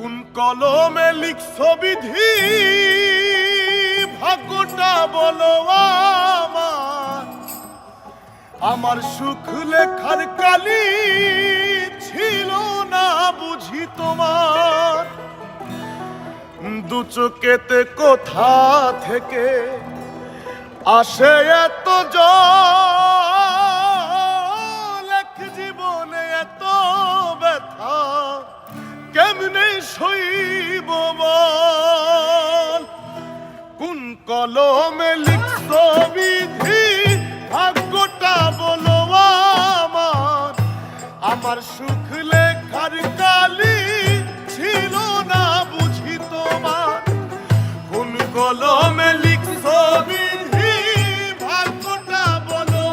কোন কলমে লিখছো বিধি ভাগ্যটা বলো আমার। আমার সুখ লেখার কালি ছিল না বুঝি তোমার। দু চোখেতে কোথা থেকে আসে এত জল, এক জীবনে এত ব্যথা কেমনে সইব বল। কোন কলমে লিখছো বিধি ভাগ্যটা বলো আমার। আমার সুখ লেখার কালি ছিল না বুঝি তোমার। কোন কলমে লিখছো বিধি ভাগ্যটা বলো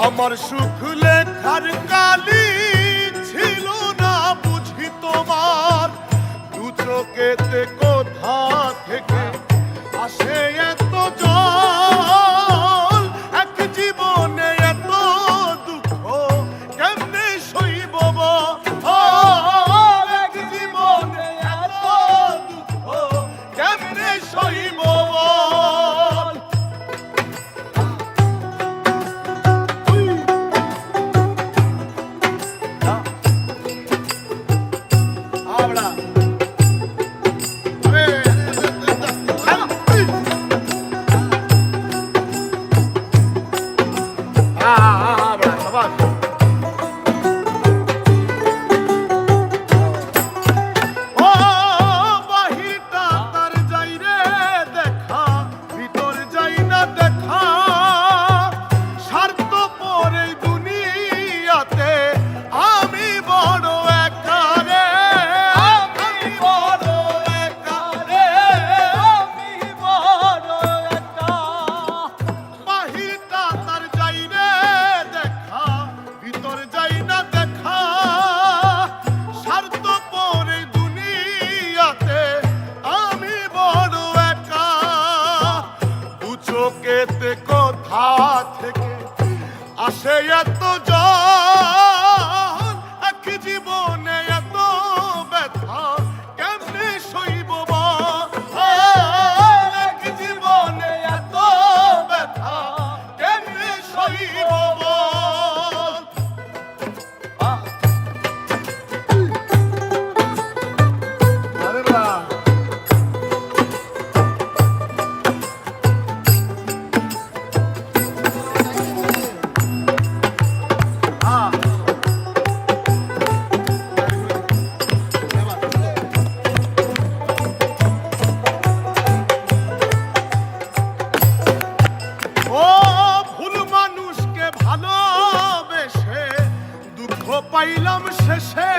আমার। সুখ লেখার কালি ছিল না বুঝি তোমার। দু চোখেতে কোথা থেকে আসে এত জল, এক জীবনে এত দুঃখ কেমনে সইব বল। এক জীবনে এত দুঃখ কেমনে সইব বল। চোখেতে কোথা থেকে আসে এত জল, এক জীবনে এত ব্যথা কেমনে সইব বল। এক জীবনে এত ব্যথা কেমনে সইব বল। আরে বাহ, পাইলাম শেষে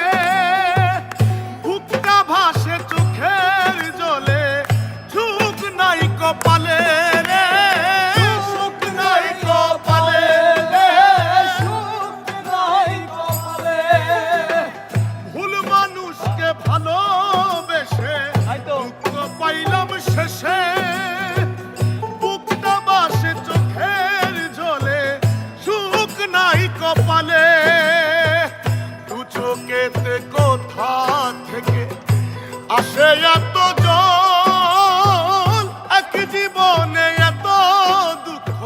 বুকটা ভাসে চোখের জলে। সুখ নাই কপালে রে, সুখ নাই কপালে রে, সুখ নাই কপালে। ভুল মানুষকে ভালোবেসে দুঃখ পাইলাম শেষে। বুকটা ভাসে চোখের জলে, সুখ নাই কপালে। চোখেতে কোথা থেকে আসে এত জল, এক জীবনে এত দুঃখ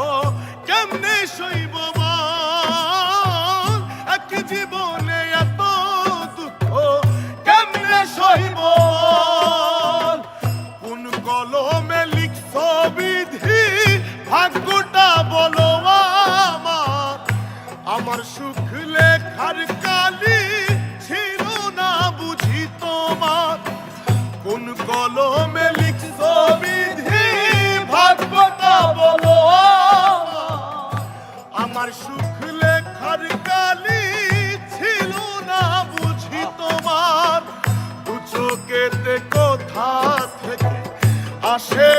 কেমনে সইব বল। এক জীবনে এত দুঃখ কেমনে সইব বল। কোন কলমে লিখছো বিধি ভাগ্যটা বলো আমার। আমার সুখ লেখার কালি ছিল না বুঝি তোমার। কোন কলমে লিখছো বিধি ভাগ্যটা বলো আমার। সুখ লেখার কালি ছিল না বুঝি তোমার। দু চোখেতে কোথা থেকে আসে